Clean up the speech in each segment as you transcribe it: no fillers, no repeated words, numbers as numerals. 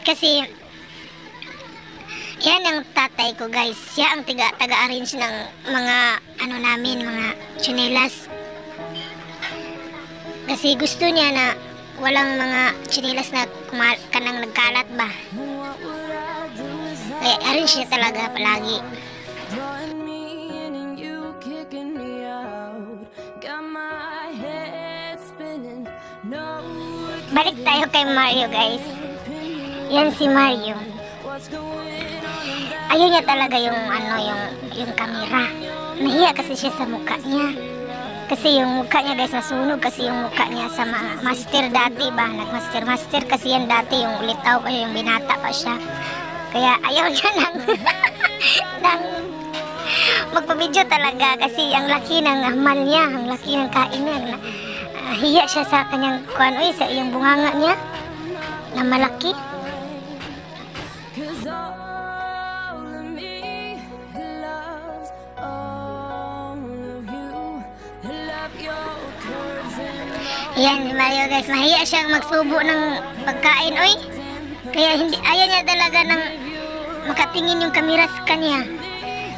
Kasi yan ang tatay ko, guys. Siya ang taga-arrange ng mga ano namin, mga tsinelas. Kasi gusto niya na walang mga tsinelas na kanang nagkalat ba. Kaya arrange niya talaga palagi. Balik tayo kay Mario, guys. Yan si Mario. Ayaw niya talaga yung ano, yung camera. Nahiya kasi siya sa mukha niya. Kasi yung mukha niya, guys, nasunog kasi yung mukha niya sa master dati ba. Nagmaster kasi yan dati, yung ulitaw pa yung binata pa siya. Kaya ayaw niya nang magpabidyo talaga kasi ang laki ng amal niya, ang laki ng kainan. Hiya siya sa kanyang kuwan, sa iyong bunganga niya na malaki. Yan, Mario, guys, mahiya siyang magsubo ng pagkain, kaya ayaw niya talaga nang makatingin yung kamera sa kanya.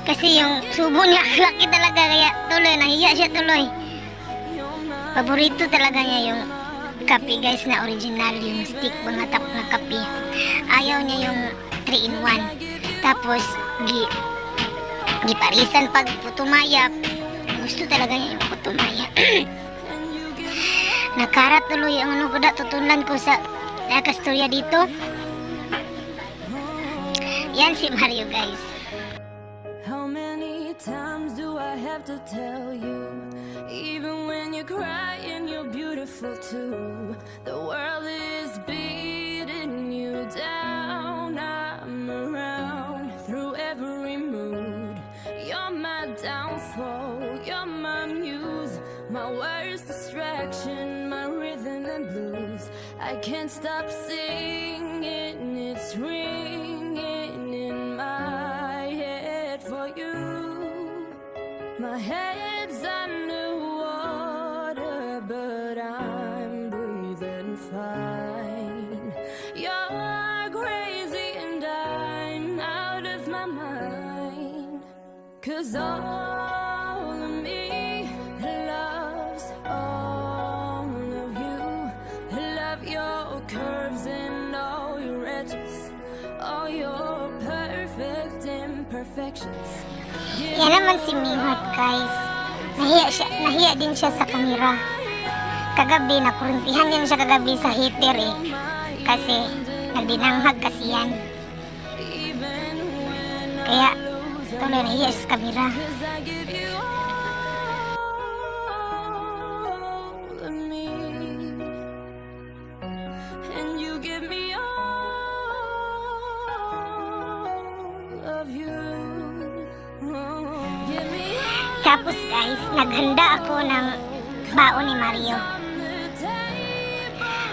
Kasi yung subo niya, laki talaga, kaya tuloy, nahiya siya tuloy. Paborito talaga niya yung kape, guys, na original, yung stick, mga tap na kape. Ayaw niya yung 3-in-1. Tapos, giparisan pag putumaya. Gusto talaga niya yung putumaya. Nakarat tuloy ang ano ko da, tutunan ko sa kastorya dito. Yan si Mario, guys. How many times do I have to tell you? Even when you're crying, you're beautiful too. The world is beating you down. I'm around through every mood. You're my downfall, you're my muse, my worst distraction, my rhythm and blues. I can't stop singing, it's ringing in my head for you. My head's underwater, but I'm breathing fine. You're crazy and I'm out of my mind. 'Cause all of me loves all of you. Love your curves and all your edges, all your perfect imperfections. Yan naman si Mihot, guys. Nahiya din siya sa kamera. Kagabi, nakuruntihan yan siya kagabi sa heater kasi nagdinanghag kasi yan. Kaya tuloy nahiya siya sa kamera. Tapos, guys, naghanda ako ng baon ni Mario.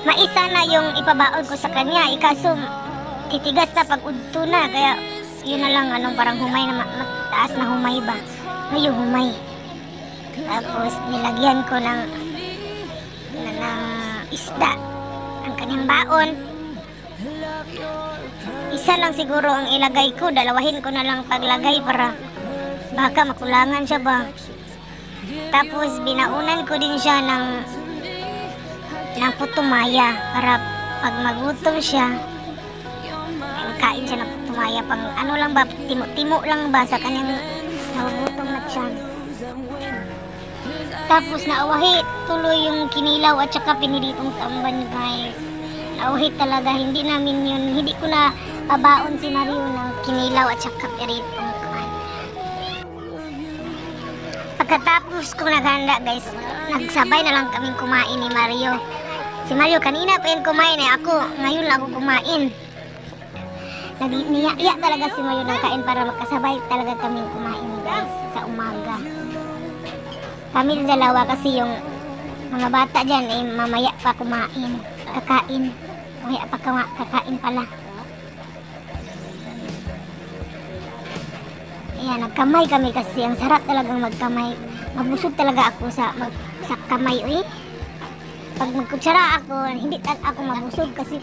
Maisa na yung ipabaon ko sa kanya, ikaso titigas na pag-udto na, kaya yun na lang, parang humay na mataas na humay ba, yung humay. Tapos nilagyan ko ng isda ang kanyang baon. Isa lang siguro ang ilagay ko, dalawahin ko na lang paglagay para baka makulangan siya ba. Tapos binaunan ko din siya ng putumaya para pag magutom siya kain siya ng putumaya, pang ano lang ba, timo lang ba sa kanyang nagugutom na siya. Tapos naawahi tuloy yung kinilaw at saka pinilitong tamban, guys. Naawahi talaga, hindi ko na pabaon si Mario ng kinilaw at saka piritong. Pagkatapos kong naghanda, guys, nagsabay na lang kaming kumain ni Mario. Si Mario kanina pa yun kumain, ako ngayon lang ako kumain. Niya talaga si Mario ng kain para makasabay talaga kaming kumain, guys, sa umaga. Kami dalawa kasi yung mga bata dyan mamaya pa kakain. Mamaya pa kakain pala. Ayan, nagkamay kami kasi ang sarap talagang magkamay. Mabusog talaga ako sa kamay. Pag magkutsara ako, hindi ako mabusog kasi